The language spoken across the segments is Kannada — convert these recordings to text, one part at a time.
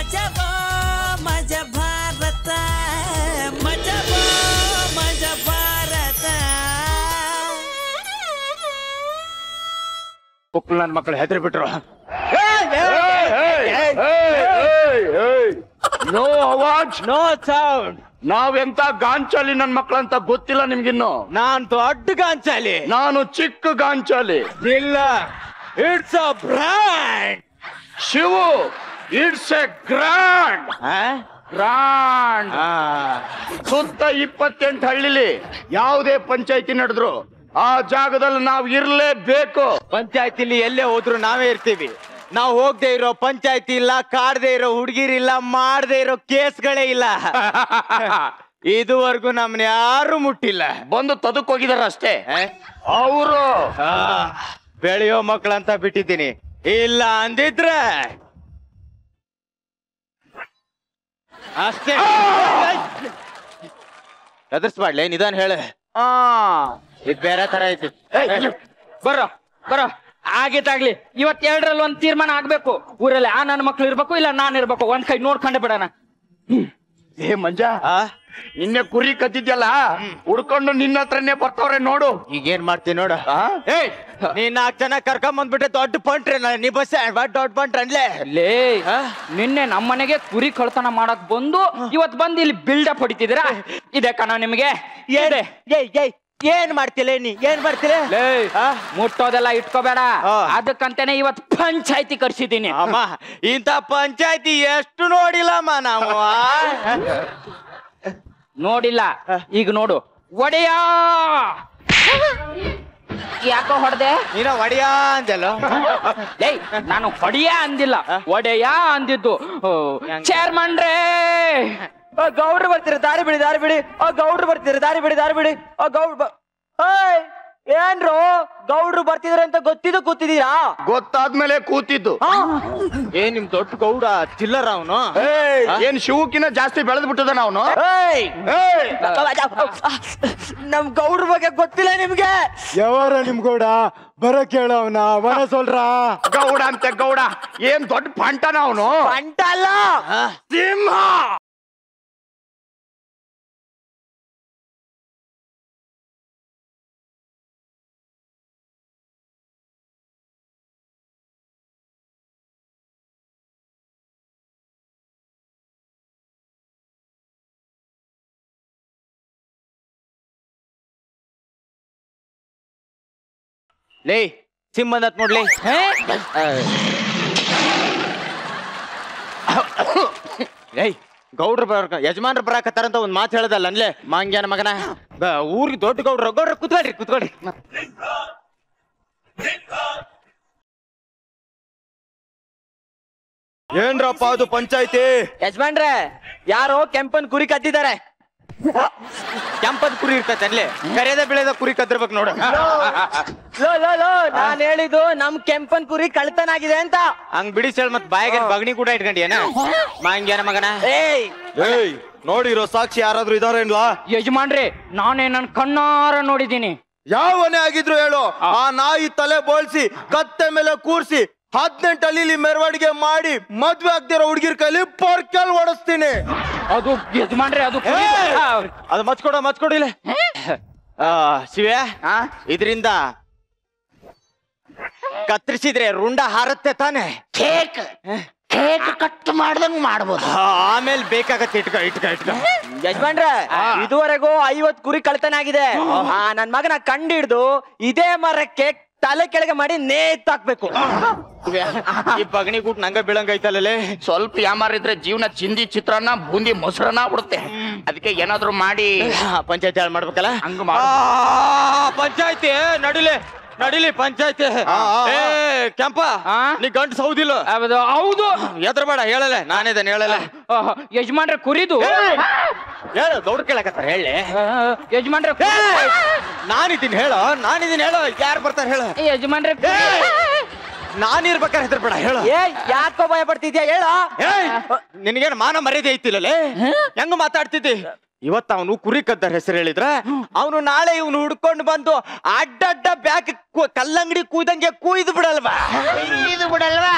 ಮಜಬೋ ಮಜ ಭಾರತ ಮಜಬೋ ಮಜ ಭಾರತ. ಪುಕ್ಕಳು ನನ್ನ ಮಕ್ಕಳು ಹೆದರಿ ಬಿಟ್ರು. ನೋ ಅವಾಜ್ ನೋ ಸೌಂಡ್. ನಾವೆಂತ ಗಾಂಚಾಲಿ ನನ್ ಮಕ್ಕಳಂತ ಗೊತ್ತಿಲ್ಲ ನಿಮ್ಗಿನ್ನು. ನಾನ್ ದೊಡ್ಡ ಗಾಂಚಾಲಿ, ನಾನು ಚಿಕ್ಕ ಗಾಂಚಾಲಿ. ಇಲ್ಲ, it's a brand. Shivu, it's A grand. Grand. ಸುತ್ತ 28 ಹಳ್ಳಿಲಿ ಯಾವುದೇ ಪಂಚಾಯತಿ ನಡೆದ್ರು ಆ ಜಾಗದಲ್ಲಿ ನಾವು ಇರ್ಲೇಬೇಕು. ಪಂಚಾಯತಿಲಿ ಎಲ್ಲೇ ಹೋದ್ರು ನಾವೇ ಇರ್ತೀವಿ. ನಾವು ಹೋಗದೆ ಇರೋ ಪಂಚಾಯತಿ ಇಲ್ಲ, ಕಾಡದೆ ಇರೋ ಹುಡುಗಿರಿಲ್ಲ, ಮಾಡದೆ ಇರೋ ಕೇಸ್ಗಳೇ ಇಲ್ಲ. ಇದುವರೆಗೂ ನಮ್ನ ಯಾರು ಮುಟ್ಟಿಲ್ಲ. ಬಂದು ತದಕ್ ಹೋಗಿದಾರ ಅಷ್ಟೇ. ಅವರು ಬೆಳೆಯೋ ಮಕ್ಕಳಂತ ಬಿಟ್ಟಿದ್ದೀನಿ. ಇಲ್ಲ ಅಂದಿದ್ರೆ ಅಷ್ಟೇ. ಎದುರಿಸ್ಬಾಡ್ಲೆ, ನಿಧಾನ ಹೇಳ. ಇದು ಬೇರೆ ತರ ಐತಿ. ಬರೋ ಬರೋ, ಆಗಿದ್ದಾಗ್ಲಿ. ಇವತ್ 2ರಲ್ಲಿ ಒಂದ್ ತೀರ್ಮಾನ ಆಗ್ಬೇಕು. ಊರಲ್ಲಿ ನನ್ನ ಮಕ್ಳು ಇರ್ಬೇಕು, ಇಲ್ಲ ನಾನ್ ಇರ್ಬೇಕು. ಒಂದ್ ಕೈ ನೋಡ್ಕೊಂಡೆ ಬಿಡೋಣ. ಏ ಮಂಜ, ನಿನ್ನೆ ಕುರಿ ಕದ್ದಿದ್ಯಲ್ಲ, ಹುಡ್ಕೊಂಡು ನಿನ್ನ ಹತ್ರನೇ ಬರ್ತಾವ್ರೆ ನೋಡು. ಈಗೇನ್ ಮಾಡ್ತೀನಿ ನೋಡು. ನೀನ್ 4 ಜನ ಕರ್ಕೊಂಡ್ ಬಂದ್ಬಿಟ್ಟೆ. ದೊಡ್ಡ ಪಂಟ್ರೆ ನೀ ಬಸ್ ದೊಡ್ಡ ಪಂಟ್ರೆ ಅನ್ಲೇ. ಲೇ, ನಿನ್ನೆ ನಮ್ಮನೆಗೆ ಕುರಿ ಕಳ್ತನ ಮಾಡಕ್ ಬಂದು ಇವತ್ ಬಂದು ಇಲ್ಲಿ ಬಿಲ್ಡಪ್ ಹೊಡಿತಿದ್ದೀರಾ? ಇದೆ ಕಣ ನಿಮ್ಗೆ. ಏನ್ ಮಾಡ್ತಿಲ್ಲ ನೀ? ಏನ್ ಮಾಡ್ತಿಲ್ಲ? ಮುಟ್ಟೋದೆಲ್ಲ ಇಟ್ಕೋಬೇಡ. ಅದಕ್ಕಂತಾನೆ ಇವತ್ ಪಂಚಾಯತಿ ಕರ್ಸಿದ್ದೀನಿ. ಅಮ್ಮ, ಇಂತ ಪಂಚಾಯತಿ ಎಷ್ಟು ನೋಡಿಲ್ಲಮ್ಮ ನಾವು. ನೋಡಿಲ್ಲ, ಈಗ ನೋಡು. ಒಡೆಯ ಯಾಕೋ ಹೊಡೆದೆ? ನೀನ ಒಡೆಯಾ ಅಂದಲ್ಲ. ಲೇ, ನಾನು ಹೊಡೆಯ ಅಂದಿಲ್ಲ, ಒಡೆಯ ಅಂದಿದ್ದು. ಚೇರ್ಮನ್ ರೇ, ಗೌಡ್ರು ಬರ್ತೀರ, ದಾರಿ ಬಿಡಿ ದಾರಿ ಬಿಡಿ. ಗೌಡ್ರು ಬರ್ತೀರ, ದಾರಿ ಬಿಡಿ ದಾರಿ ಬಿಡಿ. ಗೌಡ್ರು ಏನ್ರು ಗೌಡ್ರು ಬರ್ತಿದಾರೆ ಅಂತ ಗೊತ್ತಿದ್ದು ಕೂತಿದೀರಾ? ಗೊತ್ತಾದ್ಮೇಲೆ ಕೂತಿದ್ದು. ಏನ್ ನಿಮ್ ದೊಡ್ಡ ಗೌಡ ಚಿಲ್ಲರ ಅವನು? ಏನ್ ಶಿವಕಿನ ಜಾಸ್ತಿ ಬೆಳೆದ್ ಬಿಟ್ಟದಾನ ಅವನು? ನಮ್ ಗೌಡ್ರ ಬಗ್ಗೆ ಗೊತ್ತಿಲ್ಲ ನಿಮ್ಗೆ? ಯಾವಾರ ನಿಮ್ ಗೌಡ ಬರ ಕೇಳವನ ಅವನ ಸೊಲ್ರ. ಗೌಡ ಅಂತೆ ಗೌಡ, ಏನ್ ದೊಡ್ಡ ಪಂಟನ ಅವನು? ಪಂಟ ಅಲ್ಲ, ಸಿಂಹ. ಲೇ, ಸಿಂಹ ಬಂದತ್ ನೋಡ್ಲಿ. ಏಯ್, ಗೌಡ್ರ ಯಜಮಾನ್ರ ಬರಾಕತ್ತಾರಂತ ಒಂದ್ ಮಾತು ಹೇಳದಲ್ಲ ಅನ್ಲೇ ಮಾಂಗ್ಯಾನ ಮಗನ. ಊರಿಗೆ ದೊಡ್ಡ ಗೌಡ್ರ. ಗೌಡ್ರ ಕುತ್ಕೊಳ್ರಿ ಕುತ್ಕೊಳ್ರಿ. ಏನ್ರಪ್ಪ ಅದು ಪಂಚಾಯ್ತಿ? ಯಜಮಾನ್ರೆ, ಯಾರೋ ಕೆಂಪನ್ ಕುರಿ ಕದ್ದಿದ್ದಾರೆ. ಕೆಂಪದ ಕುರಿ ಇರ್ತೈತೆ ಅನ್ಲೇ, ಕರೆಯದ ಬೆಳೆದ ಕುರಿ ಕದ್ದಿರ್ಬೇಕು ನೋಡು. ನಾನ್ ಹೇಳಿದ್ದು ನಮ್ ಕೆಂಪನ್ ಕುರಿ ಕಳ್ತನ ಆಗಿದೆ ಅಂತ. ಹಂಗ್ ಬಿಡಿಸೇಳ್ ಮತ್ ಬಾಯಿಗೆ ಬಗಣಿ ಕೂಡ ಇಟ್ಕೊಂಡಿಯೇನ ಮಾಂಗ್ಯಾನ ಮಗನ? ಏಯ್, ನೋಡಿರೋ ಸಾಕ್ಷಿ ಯಾರಾದ್ರೂ ಇದಾರೇನ್ಲಾ? ಯಜಮಾನ್ರೆ, ನಾನೇ ನನ್ ಕಣ್ಣಾರ ನೋಡಿದ್ದೀನಿ. ಯಾವನೇ ಆಗಿದ್ರು ಹೇಳು. ಆ ನಾಯಿ ತಲೆ ಬೋಳ್ಸಿ ಕತ್ತೆ ಮೇಲೆ ಕೂರ್ಸಿ 18 ಹಳ್ಳಿಲಿ ಮೆರವಣಿಗೆ ಮಾಡಿ ಮದ್ವೆ ಆಗ್ದಿರೋ ಹುಡುಗಿರ್ ಕೈಲಿ ಪರ್ಕಲ್ ಓಡಿಸ್ತೀನಿ. ಅದು ಯಜಮಾನ್ರೆ, ಅದು ಮಚ್ಕೊಡಿಲ್ಲ. ಶಿವ್ಯ, ಇದರಿಂದ ಕತ್ತರಿಸಿದ್ರೆ ರುಂಡ ಹಾರತ್ತೆ ತಾನೆ? ಕೇಕ್ ಕಟ್ ಮಾಡ್ದಂಗ್ ಮಾಡ್ಬೋದು. ಆಮೇಲೆ ಬೇಕಾಗತ್ತೆ. ಇಟ್ಕ. ಯಜಮಾನ್ರೆ, ಇದುವರೆಗೂ 50 ಕುರಿ ಕಳ್ತನ ಆಗಿದೆ. ನನ್ ಮಗನ ಕಂಡಿಡ್ದು ಇದೇ ಮರಕ್ಕೆ ತಲೆ ಕೆಳಗೆ ಮಾಡಿ ನೇತಾಕ್ಬೇಕು. ಈ ಬಗಣಿ ಕೂಟ್ ನಂಗ ಬೀಳಂಗ ಐತಲ್ಲೇ. ಸ್ವಲ್ಪ ಯಾಮಾರಿದ್ರೆ ಜೀವನ ಚಿಂದಿ ಚಿತ್ರಾನ್ನ ಬೂಂದಿ ಮೊಸರನ್ನ ಬಿಡುತ್ತೆ. ಅದಕ್ಕೆ ಏನಾದ್ರು ಮಾಡಿ ಪಂಚಾಯತಿ ಹಾಳು ಮಾಡ್ಬೇಕಲ್ಲ. ಹಂಗ ಪಂಚಾಯತಿ ನಡಿಲಿ ಪಂಚಾಯತಿ. ಕೆಂಪ, ನೀ ಗಂಟು ಸೌದಿಲ್ಲ? ಹೌದು. ಎದ್ರ ಬೇಡ, ಹೇಳಲ್ಲ ನಾನೇದನ್ ಹೇಳಲ್ಲ. ಯಜಮಾನ್ರೆ, ಕುರಿದು ಹೇಳು. ಗೌಡ್ರ ಕೇಳಕತ್ತಾರ, ಹೇಳಿ. ಯಜಮಾನ್ರೆ, ನಾನಿದ್ದೀನಿ ಹೇಳು. ಯಾರು ಬರ್ತಾರ ಹೇಳು. ಯಜಮಾನ್ರೆ, ನಾನಿರ್ಬೇಕಾರೆ ಹೆದ್ರ ಬೇಡ, ಹೇಳು. ಯಾಕೋ ಭಯ ಪಡ್ತಿದ್ಯಾ ಹೇಳ? ನಿನಗೇನು ಮಾನ ಮರ್ಯಾದೆ ಐತಿಲ್ಲೇ? ಹೆಂಗ ಮಾತಾಡ್ತಿದ್ದಿ? ಇವತ್ತು ಅವನು ಕುರಿ ಕದ್ದಾರ ಹೆಸರು ಹೇಳಿದ್ರ, ಅವನು ನಾಳೆ ಇವನು ಹುಡ್ಕೊಂಡು ಬಂದು ಅಡ್ಡಡ್ಡ ಬ್ಯಾಕ್ ಕಲ್ಲಂಗಡಿ ಕೂಯ್ದಂಗೆ ಕೂಯ್ದು ಬಿಡಲ್ವಾ?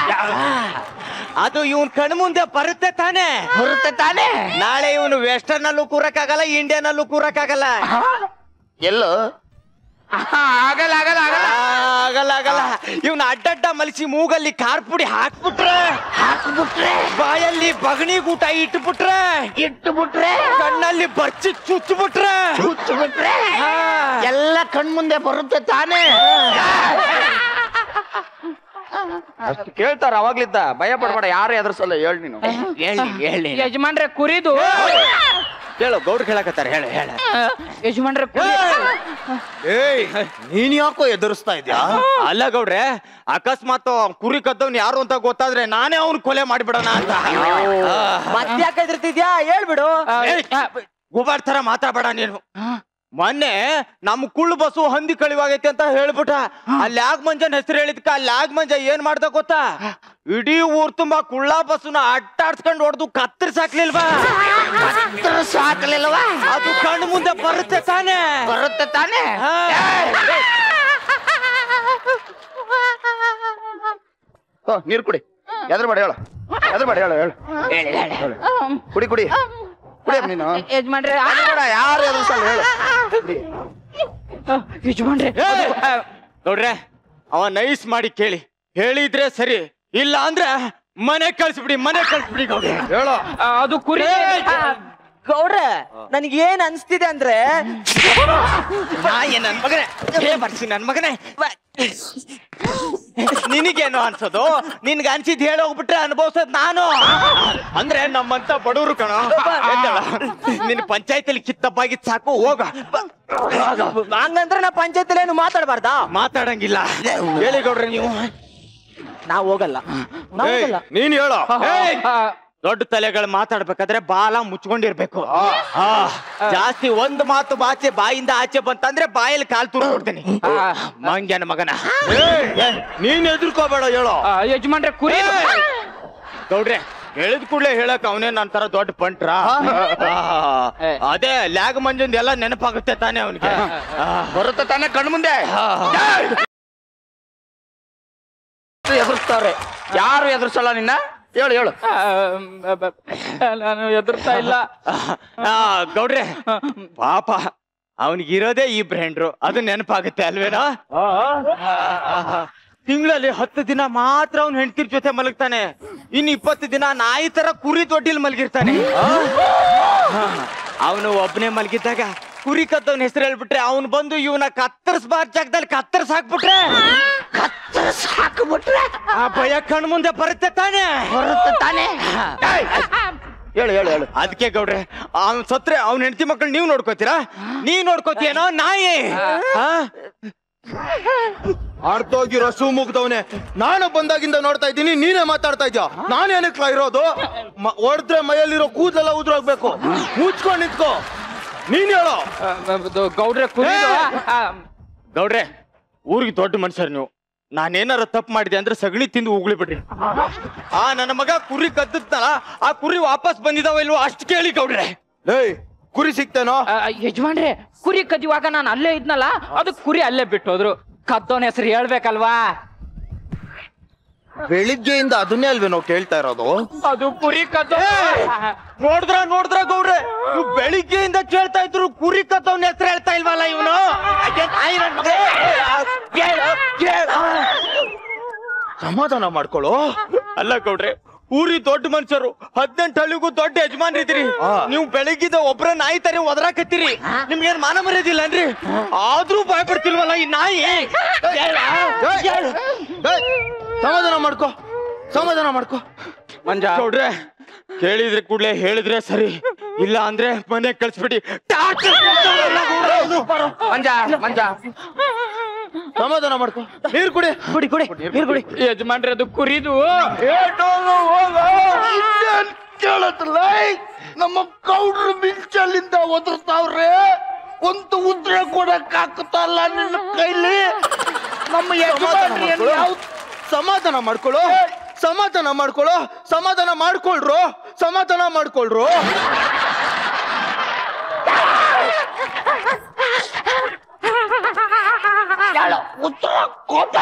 ಅದು ಇವನ್ ಕಣ್ ಮುಂದೆ ಬರುತ್ತೆ ತಾನೆ. ಬರುತ್ತೆ ತಾನೇ. ನಾಳೆ ಇವನು ವೆಸ್ಟರ್ನ್ ಅಲ್ಲೂ ಕೂರಕ್ಕಾಗಲ್ಲ, ಇಂಡಿಯನ್ ಅಲ್ಲೂ ಕೂರಕ್ಕಾಗಲ್ಲ. ಎಲ್ಲೋ ಆಗಲ್ಲ ಆಗಲ್ಲ ಆಗಲ್ಲ ಆಗಲ್ಲ ಆಗಲ್ಲ. ಇವನ್ ಅಡ್ಡಡ್ಡ ಮಲಸಿ ಮೂಗಲ್ಲಿ ಖಾರ ಪುಡಿ ಹಾಕ್ಬಿಟ್ರೆ ಬಾಯಲ್ಲಿ ಬಗಣಿ ಊಟ ಇಟ್ಬಿಟ್ರೆ ಕಣ್ಣಲ್ಲಿ ಬರ್ಚಿ ಚುಚ್ಚಿಬಿಟ್ರೆ ಎಲ್ಲ ಕಣ್ಮುಂದೆ ಬರುತ್ತೆ ತಾನೇ. ಅಷ್ಟು ಕೇಳ್ತಾರ ಅವಾಗ್ಲಿದ್ದ. ಭಯ ಪಡ್ಬೇಡ, ಯಾರು ಎದುರ್ಸಲ್ಲ. ಹೇಳಿ ನೀನು. ಹೇಳಿ ಯಜಮಾನ್ರೆ ಕುರಿದು ಹೇಳು. ಗೌಡ್ರು ಕೇಳಕತ್ತಾರ. ಹೇಳ ಯಜಮಾನ್ರೆ ಏಯ್ ನೀನ್ ಯಾಕೋ ಎದುರಿಸ್ತಾ ಇದ್ಯಾ? ಅಲ್ಲ ಗೌಡ್ರೆ, ಅಕಸ್ಮಾತ್ ಕುರಿ ಕದ್ದವ್ನ ಯಾರು ಅಂತ ಗೊತ್ತಾದ್ರೆ ನಾನೇ ಅವ್ನ ಕೊಲೆ ಮಾಡಿಬಿಡೋಣ ಅಂತ. ಮತ್ತ್ಯಾಕೆ ಎದುರ್ತಿದ್ಯಾ ಹೇಳ್ಬಿಡು. ಗುಬಾರ್ ತರ ಮಾತಾಡಬೇಡ ನೀನು. ಮೊನ್ನೆ ನಮ್ ಕುಳ್ಳು ಬಸ್ಸು ಹಂದಿ ಕಳಿವಾಗೈತಿ ಅಂತ ಹೇಳ್ಬಿಟ್ಟ. ಅಲ್ಲಿ ಯಾಗ ಮಂಜನ್ ಹೆಸರು ಹೇಳಿದ್ಕ ಅಲ್ಲಿ ಯಾಗ ಮಂಜ ಏನ್ ಮಾಡ್ದ ಗೊತ್ತಾ? ಇಡೀ ಊರ್ ತುಂಬಾ ಕುಳ್ಳ ಬಸ್ಸುನ ಅಟ್ಟಾಡ್ಸ್ಕೊಂಡ್ ಹೊಡೆದು ಕತ್ತರಿಸಾಕ್ಲಿಲ್ವಾ? ಸಾಕಲಿಲ್ವಾ? ಅದು ಕಣ್ಣು ಮುಂದೆ ಬರುತ್ತೆ ತಾನೆ. ಬರುತ್ತೆ ತಾನೇ. ನೀರ್ ಕುಡಿ. ಎದ್ರ ಬೇಡ ಹೇಳು. ಕುಡಿ ಕುಡಿ ನೀನು. ಯಜಮಾನ್ರೆ ಯಾರು ಎದುರ್ಸಲ್ಲ ಹೇಳು. ಯಜಮಾನ್ರೆ ನೋಡ್ರೆ, ಅವ ನೈಸ್ ಮಾಡಿ ಕೇಳಿ. ಹೇಳಿದ್ರೆ ಸರಿ, ಇಲ್ಲ ಅಂದ್ರೆ ಮನೆ ಕಳ್ಸ್ಬಿಡಿ ಗೌಡ್ರೆ. ಹೇಳು. ಅದು ಕುರಿ ಗೌಡ್ರೆ ನನಗೆ ಏನ್ ಅನ್ಸ್ತಿದೆ ಅಂದ್ರೆ ನನ್ ಮಗನೇ ನಿನಗೇನು ಅನ್ಸೋದು? ನಿನ್ಗ ಅನ್ಸಿದ್ ಹೇಳೋಗ್ಬಿಟ್ರೆ ಅನುಭವಿಸೋದ್ ನಾನು. ಅಂದ್ರೆ ನಮ್ಮಂತ ಬಡವರು ಕಣ. ನಿನ್ ಪಂಚಾಯತಿಲಿ ಕಿತ್ತಪ್ಪಾಗಿದ್ ಸಾಕು, ಹೋಗ. ಹಂಗಂದ್ರೆ ನಾ ಪಂಚಾಯತಿಲಿ ಏನು ಮಾತಾಡ್ಬಾರ್ದಾ? ಮಾತಾಡಂಗಿಲ್ಲ. ಹೇಳಿ ಗೌಡ್ರೆ ನೀವು. ನಾವ್ ಹೋಗಲ್ಲ. ನೀನ್ ಹೇಳೋ. ದೊಡ್ಡ ತಲೆಗಳು ಮಾತಾಡ್ಬೇಕಾದ್ರೆ ಬಾಲ ಮುಚ್ಕೊಂಡಿರ್ಬೇಕು. ಜಾಸ್ತಿ ಒಂದು ಮಾತು ಬಾಯಿಂದ ಆಚೆ ಬಂತಂದ್ರೆ ಬಾಯಲ್ಲಿ ಕಾಲ್ ತುರ್ಕೊಡ್ತೀನಿ. ಮಂಗ್ಯನ ಮಗನ. ನೀನ್ ಎದುರ್ಕೋಬೇಡ, ಹೇಳೋ. ಯಜಮಾನ್ರೆ ಕುರಿ ಗೌಡ್ರೆ ಹೇಳಿದ ಕೂಡ್ಲೆ ಹೇಳಕ್ ಅವನೇ ನನ್ ತರ ದೊಡ್ಡ ಪಂಟ್ರ. ಅದೇ ಲ್ಯಾಗ್ ಮಂಜಂದ್ ಎಲ್ಲ ನೆನಪಾಗುತ್ತೆ ತಾನೆ ಅವನಿಗೆ. ಬರುತ್ತೆ ತಾನೇ ಕಣ್ಮುಂದೆ. ಎದುರಿಸ್ತಾರೆ. ಯಾರು ಎದುರ್ಸಲ್ಲ ನಿನ್ನ. ಹೇಳು. ನಾನು ಎದುರ್ತಾ ಇಲ್ಲ. ಗೌಡ್ರೆ ಪಾಪ ಅವನಿಗಿರೋದೇ ಈ ಬ್ರ್ಯಾಂಡ್ರು, ಅದು ನೆನಪಾಗುತ್ತೆ ಅಲ್ವೇನಾ? ತಿಂಗಳಲ್ಲಿ 10 ದಿನ ಮಾತ್ರ ಅವ್ನ ಹೆಂಡತಿರ್ ಜೊತೆ ಮಲಗ್ತಾನೆ. ಇನ್ನು 20 ದಿನ ನಾಯಿ ತರ ಕುರಿ ದೊಡ್ಡಿಲ್ ಮಲಗಿರ್ತಾನೆ. ಅವನು ಒಬ್ಬನೇ ಮಲಗಿದ್ದಾಗ ಕುರಿ ಕದ್ದವನ ಹೆಸರು ಹೇಳ್ಬಿಟ್ರೆ ಅವನು ಬಂದು ಇವನ ಕತ್ತರಿಸಬಾರ್ದ ಜಾಗದಲ್ಲಿ ಕತ್ತರಿಸಾಕ್ಬಿಟ್ರೆ ಆ ಭಯ ಕಣ್ ಮುಂದೆ ಬರುತ್ತೆ ತಾನೆ. ಹೇಳು. ಅದಕ್ಕೆ ಗೌಡ್ರೆ, ಅವ್ನ್ ಸತ್ರೆ ಅವ್ನ ಹೆಂಡತಿ ಮಕ್ಕಳು ನೀವ್ ನೋಡ್ಕೋತೀರಾ? ನೀವ್ ನೋಡ್ಕೋತೀಯನೋ ನಾಯಿ? ಆಡ್ತೋಗಿರೋ ಶೂ ಮುಗ್ದವನೆ. ನಾನು ಬಂದಾಗಿಂದ ನೋಡ್ತಾ ಇದ್ದೀನಿ, ನೀನೇ ಮಾತಾಡ್ತಾ ಇದ್ಯಾ. ನಾನೇನಕ್ಲ ಇರೋದು? ಹೊಡೆದ್ರೆ ಮೈಯಲ್ಲಿರೋ ಕೂದಲೆಲ್ಲ ಉದ್ರೋಗ್ಬೇಕು. ಮುಚ್ಕೊಂಡ್ ನಿಂತ್ಕೋ. ನೀನ್ ಹೇಳೋ. ಗೌಡ್ರೆ ಕುರಿ ಗೌಡ್ರೆ ಊರಿಗೆ ದೊಡ್ಡ ಮನುಷ್ಯರು ನೀವು. ನಾನೇನಾರ ತಪ್ಪು ಮಾಡಿದೆ ಅಂದ್ರೆ ಸಗಣಿ ತಿಂದು ಉಗುಳಿ ಬಿಡ್ರಿ. ನನ್ನ ಮಗ ಕುರಿ ಕದ್ದಲ್ಲ, ಆ ಕುರಿ ವಾಪಸ್ ಬಂದಿದಾವ ಇಲ್ವೋ ಅಷ್ಟು ಕೇಳಿ ಗೌಡ್ರೆ. ಏಯ್ ಕುರಿ ಸಿಕ್ತೇನೋ? ಯಜಮಾನ್ರೆ ಕುರಿ ಕದಿವಾಗ ನಾನು ಅಲ್ಲೇ ಇದ್ನಲ್ಲ, ಅದು ಕುರಿ ಅಲ್ಲೇ ಬಿಟ್ಟೋದ್ರು. ಕದ್ದೋನ್ ಹೆಸರು ಹೇಳ್ಬೇಕಲ್ವಾ? ಬೆಳಿಗ್ಗೆಯಿಂದ ಅದನ್ನೇ ಅಲ್ವೇ ನಾವು ಕೇಳ್ತಾ ಇರೋದು. ಅದು ಕುರಿ ಕದ್ದೋ. ನೋಡಿದ್ರ ಗೌಡ್ರೆ, ನೀವು ಬೆಳಿಗ್ಗೆಯಿಂದ ಕೇಳ್ತಾ ಇದ್ರು ಕುರಿ ಕದ್ದವನ ಹೆಸರು ಹೇಳ್ತಾ ಇಲ್ವಲ್ಲ ಇವನು? ಸಮಾಧಾನ ಮಾಡ್ಕೊಳ್ಳೋ. ಅಲ್ಲ ಗೌಡ್ರೆ, ಊರಿ ದೊಡ್ಡ ಮನುಷ್ಯರು, 18 ಹಳ್ಳಿಗೂ ದೊಡ್ಡ ಯಜಮಾನ್ರಿದ್ದೀರಿ. ನೀವು ಬೆಳಿಗ್ಗಿದ ಒಬ್ರ ನಾಯಿ ತರ ಒದರಾಕತ್ತೀರಿ. ನಿಮ್ಗೇನ್ ಮಾನ ಮರ್ಯಾದಿಲ್ಲ ಅನ್ರಿ? ಆದ್ರೂ ಭಯ ಪಡ್ತಿಲ್ವಲ್ಲ ಈ ನಾಯಿ? ಸಮಾಧಾನ ಮಾಡ್ಕೋ ಮಂಜ. ಗೌಡ್ರೆ ಕೇಳಿದ್ರೆ ಕೂಡ್ಲೆ ಹೇಳಿದ್ರೆ ಸರಿ, ಇಲ್ಲ ಅಂದ್ರೆ ಮನೆ ಕಳ್ಸ್ಬಿಡಿ. ಮಂಜ ಸಮಾಧಾನ ಮಾಡ್ಕೋ. ನೀರ್ ಕುಡಿ. ನೀರ್ ಕುಡಿ. ಯಜಮಾನ್ರೆ ಅದು ಕುರಿದು. ನಮ್ಮ ಗೌಡ್ರು ಮಿಂಚಲ್ಲಿಂದ ಒದರ್ತಾವ್ರೆ. ಒಂದು ಉದ್ರ ಕೊಡಕ್ ಆಗ್ತಲ್ಲ ನಿನ್ನ ಕೈಲಿ. ನಮ್ಮ ಸಮಾಧಾನ ಮಾಡ್ಕೊಳ್ಳೋ. ಸಮಾಧಾನ ಮಾಡ್ಕೊಳ್ರು. ಉತ್ತರ ಕೊಟ್ಟ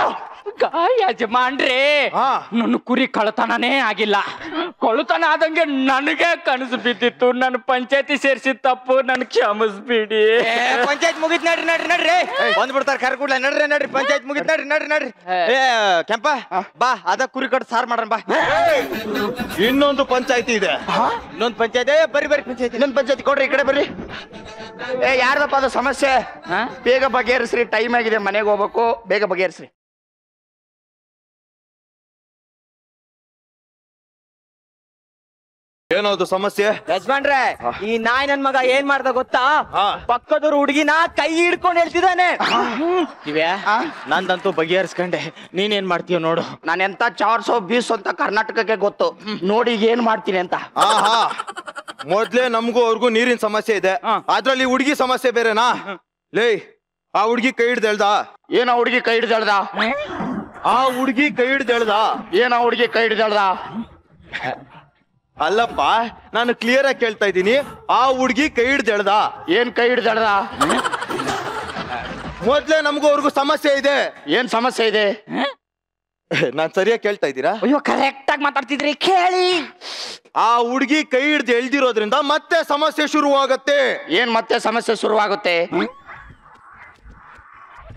ಯಜಮಾನ್ರಿ ಹಾ. ನನ್ನ ಕುರಿ ಕಳ್ತನನೇ ಆಗಿಲ್ಲ. ಕಳ್ತನ ಆದಂಗೆ ನನಗೆ ಕನಸು ಬಿದ್ದಿತ್ತು. ನನ್ನ ಪಂಚಾಯತಿ ಸೇರ್ಸಿದ ತಪ್ಪು ನನ್ ಕ್ಷಮಿಸ್ಬಿಡಿ. ಪಂಚಾಯತ್ ಮುಗಿತ್ ನಡ್ರಿ ನಡ್ರಿ ನಡ್ರಿ ಬಂದ್ಬಿಡ್ತಾರ ಕರ್ಕೂಡ್ಲ ನಡ್ರಿ ನಡ್ರಿ ಪಂಚಾಯತ್ ಮುಗಿತ್ ನಡ್ರಿ ನಡ್ರಿ ನಡ್ರಿ. ಏ ಕೆಂಪ ಬಾ ಅದ ಕುರಿ ಕಟ್ ಸಾರ್ ಮಾಡೋಣ ಬಾ. ಇನ್ನೊಂದು ಪಂಚಾಯತಿ ಇದೆ. ಇನ್ನೊಂದ್ ಪಂಚಾಯತ್ ಬರ್ರಿ ಬರ್ರಿ ಪಂಚಾಯತ್ ಇನ್ನೊಂದು ಪಂಚಾಯತಿ ಕೊಡ್ರಿ, ಈ ಕಡೆ ಬರ್ರಿ. ಯಾರ್ದಪ್ಪ ಅದು ಸಮಸ್ಯೆ? ಬೇಗ ಬಗೆಹರಿಸ್ರಿ, ಟೈಮ್ ಆಗಿದೆ, ಮನೆಗೆ ಹೋಗ್ಬೇಕು, ಬೇಗ ಬಗೆಹರಿಸ್ರಿ. ಏನದು ಸಮಸ್ಯೆ? ಯಜಮಾನ್ರೆ ಈ ನಾಯಿ ನನ್ ಮಗ ಏನ್ ಮಾಡ್ದ ಗೊತ್ತಾ? ಪಕ್ಕದವ್ರ ಹುಡುಗಿನ ಕೈ ಹಿಡ್ಕೊಂಡು ಹೇಳ್ತಿದ್ದಾನೆ. ಇವ್ಯಾ ನಂದಂತೂ ಬಗೆಹರಿಸ್ಕೊಂಡೆ, ನೀನೇನ್ ಮಾಡ್ತೀಯ ನೋಡು. ನಾನು ಎಂತ 420 ಅಂತ ಕರ್ನಾಟಕಕ್ಕೆ ಗೊತ್ತು, ನೋಡಿ ಈಗ ಏನ್ ಮಾಡ್ತೀನಿ ಅಂತ. ಆಹಾ, ಮೊದ್ಲೇ ನಮಗೂ ಅವ್ರಿಗೂ ನೀರಿನ ಸಮಸ್ಯೆ ಇದೆ, ಅದ್ರಲ್ಲಿ ಹುಡುಗಿ ಸಮಸ್ಯೆ ಬೇರೆನಾ? ಲೇ, ಆ ಹುಡುಗಿ ಕೈ ಹಿಡ್ದು ಹೇಳ್ದ? ಏನ ಹುಡುಗಿ ಕೈ ಹಿಡ್ದು ಹೇಳ್ದ? ಆ ಹುಡುಗಿ ಕೈ ಹಿಡ್ದು ಹೇಳ್ದ? ಏನ ಹುಡುಗಿ ಕೈ ಹಿಡ್ದು ಹೇಳ್ದ? ಅಲ್ಲಪ್ಪ, ನಾನು ಕ್ಲಿಯರ್ ಆಗಿ ಕೇಳ್ತಾ ಇದ್ದೀನಿ, ಆ ಹುಡುಗಿ ಕೈ ಹಿಡ್ದು ಹೇಳ್ದ? ಏನ್ ಕೈ ಹಿಡ್ದು ಹೇಳ್ದ? ಮೊದ್ಲೇ ನಮಗೂ ಅವ್ರಿಗೂ ಸಮಸ್ಯೆ ಇದೆ. ಏನ್ ಸಮಸ್ಯೆ ಇದೆ? ನಾನ್ ಸರಿಯಾಗಿ ಕೇಳ್ತಾ ಇದ್ದೀರಾ? ಅಯ್ಯೋ ಕರೆಕ್ಟ್ ಆಗಿ ಮಾತಾಡ್ತಿದ್ರಿ, ಕೇಳಿ. ಆ ಹುಡುಗಿ ಕೈ ಹಿಡ್ದು ಎಳ್ದಿರೋದ್ರಿಂದ ಮತ್ತೆ ಸಮಸ್ಯೆ ಶುರುವಾಗತ್ತೆ. ಏನ್ ಮತ್ತೆ ಸಮಸ್ಯೆ ಶುರುವಾಗುತ್ತೆ?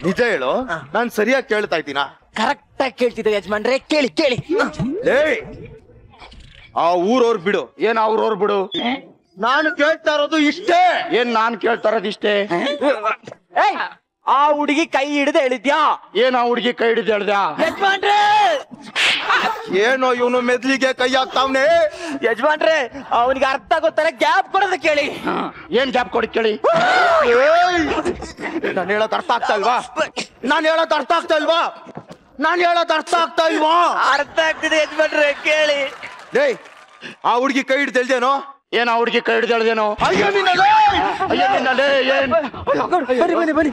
ನಿಜ ಹೇಳು, ನಾನ್ ಸರಿಯಾಗಿ ಕೇಳ್ತಾ ಇದ್ದೀನ? ಕರೆಕ್ಟ್ ಆಗಿ ಕೇಳ್ತಿದ್ದೆ ಯಜಮಾನ್ರೆ, ಕೇಳಿ ಕೇಳಿ. ಏಯ್, ಆ ಊರವ್ರು ಬಿಡು. ಏನ್ ಅವ್ರವ್ರು ಬಿಡು, ನಾನು ಕೇಳ್ತಾ ಇರೋದು ಇಷ್ಟೇ. ಏನ್ ನಾನ್ ಕೇಳ್ತಾ ಇರೋದು ಇಷ್ಟೇ. ಏಯ್, ಆ ಹುಡುಗಿ ಕೈ ಹಿಡಿದು ಹೇಳಿದ್ಯಾ? ಏನ್ ಆ ಹುಡುಗಿ ಕೈ ಹಿಡಿದು ಹೇಳ್ದ? ಯಜಮಾನ್ರೆ ಏನೋ ಇವನು ಮೆದ್ಲಿಗೆ ಕೈ ಹಾಕ್ತಾವ್ನೆ. ಯಜಮಾನ್ರೆ ಅವನಿಗೆ ಅರ್ಥ ಗೊತ್ತಾರ ಗ್ಯಾಪ್ ಕೊಡೋದ ಕೇಳಿ. ಏನ್ ಗ್ಯಾಪ್ ಕೊಡಿ ಕೇಳಿ. ನಾನು ಹೇಳೋದ್ ಅರ್ಥ ಆಗ್ತಾ ಇಲ್ವಾ? ನಾನು ಹೇಳೋದ್ ಅರ್ಥ ಆಗ್ತಾ ಇಲ್ವಾ? ನಾನು ಹೇಳೋದ್ ಅರ್ಥ ಆಗ್ತಾ ಇಲ್ವಾ? ಅರ್ಥ ಆಗ್ತಿದೆ ಯಜಮಾನ್ರೆ, ಕೇಳಿ. ಏಯ್, ಆ ಹುಡುಗಿ ಕೈ ಹಿಡ್ದು ಎಳ್ದೇನೋ? ಏನ್ ಆ ಹುಡುಗಿ ಕೈ ಹಿಡಿದು ಹೇಳ್ದೇನೋ? ಅಯ್ಯೋ ನಿನ್ನಲೇ! ಅಯ್ಯೋ ನಿನ್ನಲೇ, ಏನ್ ಬನ್ನಿ ಬನ್ನಿ ಬನ್ನಿ,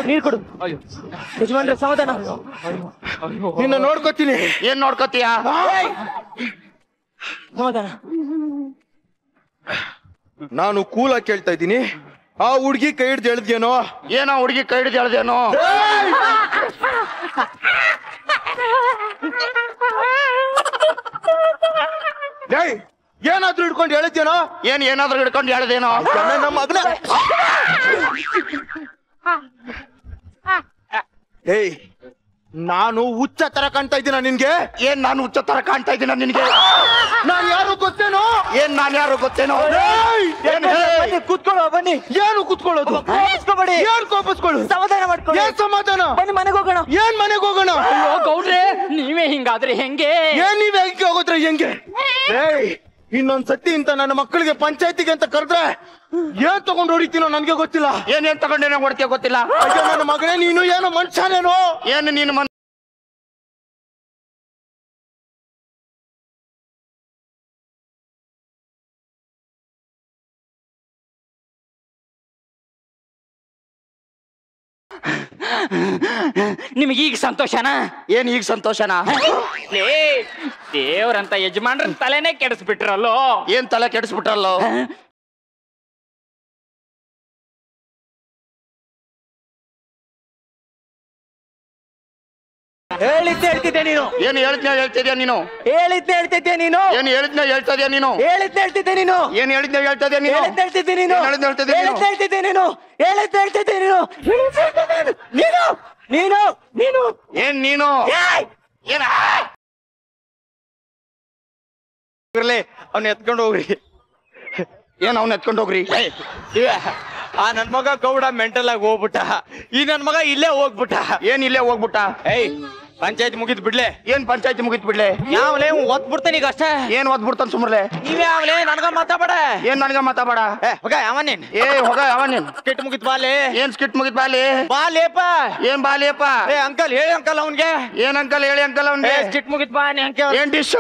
ನೀರ್ ಕೊಡು ಯಜಮಾನ್ರೆ, ಸಮಾಧಾನ. ನಿನ್ನ ನೋಡ್ಕೊತೀನಿ. ಏನ್ ನೋಡ್ಕೋತೀಯ? ಸಮಾಧಾನ. ನಾನು ಕೂಲಾಗಿ ಕೇಳ್ತಾ ಇದ್ದೀನಿ, ಆ ಹುಡುಗಿ ಕೈ ಹಿಡ್ದು ಎಳ್ದೇನೋ? ಏನ ಹುಡುಗಿ ಕೈ ಹಿಡಿದು ಹೇಳ್ದೇನೋ? ಏಯ್, ಏನಾದ್ರೂ ಹಿಡ್ಕೊಂಡು ಹೇಳಿದ್ದೇನೋ? ಏನ್ ಏನಾದ್ರೂ ಹಿಡ್ಕೊಂಡು ಹೇಳ್ದೇನೋ? ನಮ್ಮ ಮಗನೇ. ಏಯ್, ನಾನು ಹುಚ್ಚ ತರ ಕಾಣ್ತಾ ಇದ್ದೀನ ನಿನ್ಗೆ? ಏನ್ ನಾನು ಹುಚ್ಚ ತರ ಕಾಣ್ತಾ ಇದ್ದೀನ ನಿನ್ಗೆ? ನಾನು ಯಾರು ಗೊತ್ತೇನೋ? ಏನ್ ನಾನ್ ಯಾರು ಗೊತ್ತೇನೋ? ಏಯ್, ಏನ್ ಹೇ? ಬನ್ನಿ ಕೂತ್ಕೊಳ್ಳೋ, ಬನ್ನಿ. ಏನು ಕುತ್ಕೊಳ್ಳೋದು? ಕೋಪಿಸ್ಕೊಬೇಡಿ, ಏನ್ ಕೋಪಿಸ್ಕೊಳ್ಳು? ಸಮಾಧಾನ ಮಾಡ್ಕೊಳ್ಳಿ. ಏನ್ ಸಮಾಧಾನ? ಬನ್ನಿ ಮನೆಗೆ ಹೋಗೋಣ. ಏನ್ ಮನೆಗೆ ಹೋಗೋಣ? ಅಯ್ಯೋ ಗೌಡ್ರೆ, ನೀವೇ ಹಿಂಗಾದ್ರೆ ಹೆಂಗೆ? ಏನ್ ನೀವ್ ಹೆಂಗೆ ಹೋಗೋದ್ರೆ ಹೆಂಗೆ? ಏಯ್, ಇನ್ನೊಂದ್ಸತಿ ಇಂತ ನನ್ನ ಮಕ್ಕಳಿಗೆ ಪಂಚಾಯತಿಗೆ ಅಂತ ಕರೆದ್ರೆ ಏನ್ ತಗೊಂಡು ಹೊಡಿತೀನೋ ನನ್ಗೆ ಗೊತ್ತಿಲ್ಲ. ಏನ್ ತಗೊಂಡೇನೋ ಹೊಡ್ತೀಯ ಗೊತ್ತಿಲ್ಲ. ಅಯ್ಯೋ ನನ್ನ ಮಗನೇ, ನೀನು ಏನೋ ಮನುಷ್ಯನೇನೋ? ಏನು ನೀನು ನಿಮಗೆ ಈಗ ಸಂತೋಷನಾ? ಏನ್ ಈಗ ಸಂತೋಷನಾ? ದೇವ್ರಂತ ಯಜಮಾನ್ರ ತಲೆನೇ ಕೆಡಿಸ್ಬಿಟ್ರಲ್ಲೋ. ಏನ್ ತಲೆ ಕೆಡಿಸ್ಬಿಟ್ರಲ್ಲೋ? ಹೇಳಿದ್ದೆ ಹೇಳ್ತಿದ್ದೆ ನೀನು. ಏನು ಹೇಳ್ತಿದ್ಯಾ ನೀನು? ಹೇಳಿದ್ದೆ ಹೇಳ್ತಿದ್ದೆ ನೀನು. ಏನು ಹೇಳ್ತಾ ಇದೆಯಾ ನೀನು? ಹೇಳಿದ್ದೆ ಹೇಳ್ತಿದ್ದೆ ನೀನು. ಏನ್ ಹೇಳ್ತಾ ಇದೆಯಾ ನೀನು? ಹೇಳಿದ್ದೆ ಹೇಳ್ತಿದ್ದೆ ನೀನು. ಹೇಳಿದ್ದೆ ಹೇಳ್ತಿದ್ದೆ ನೀನು. ಹೇಳಿದ್ದೆ ಹೇಳ್ತಿದ್ದೆ ನೀನು. ಹೇಳಿದ್ದೆ ಹೇಳ್ತಿದ್ದೆ ನೀನು. ನೀನು ನೀನು ನೀನು ಏನ್ ನೀನು? ಏಯ್! ಏನ ಅವ್ನ ಎತ್ಕೊಂಡು ಹೋಗ್ರಿ. ಏನ್ ಅವ್ನ ಎತ್ಕೊಂಡು ಹೋಗ್ರಿ? ಆ ನನ್ ಮಗ ಗೌಡ ಮೆಂಟಲ್ ಆಗಿ ಹೋಗ್ಬಿಟ್ಟ, ಈ ನನ್ ಮಗ ಇಲ್ಲೇ ಹೋಗ್ಬಿಟ್ಟ. ಏನ್ ಇಲ್ಲೇ ಹೋಗ್ಬಿಟ್ಟ? ಏಯ್, ಪಂಚಾಯತ್ ಮುಗಿದ್ ಬಿಡ್ಲೆ. ಏನ್ ಪಂಚಾಯತಿ ಮುಗಿತ್ ಬಿಡ್ಲೆ? ಯಾವಲೇ ಒದ್ಬಿಡ್ತಾನೆ ಈಗ ಅಷ್ಟೇ. ಏನ್ ಓದ್ಬಿಡ್ತಾನ ಸುಮ್ರಲೆ? ನೀವೇ ಯಾವಲೇ ನನಗ ಮಾತಾಡ. ಏನ್ ನನಗ ಮಾತಾಡ? ಹೋಗ ಅವನೇನ್ ಹೋಗ ಅವನೇನ್ ಸ್ಕಿಟ್ ಮುಗಿತ್ ಬಾಲೆ. ಏನ್ ಸ್ಕಿಟ್ ಮುಗಿತ್ ಬಾಲಿ? ಬಾಲೇಪ. ಏನ್ ಬಾಲಿಯಪ್ಪ? ಅಂಕಲ್ ಹೇಳಿ ಅಂಕಲ್ ಅವನ್ಗೆ. ಏನ್ ಅಂಕಲ್ ಹೇಳಿ ಅಂಕಲ್ ಅವ್ನ್ಗೆ? ಸ್ಕಿಟ್ ಮುಗಿತ್ ಬಾ ಅಂಕಲ್. ಏನ್ ಡಿಶ್?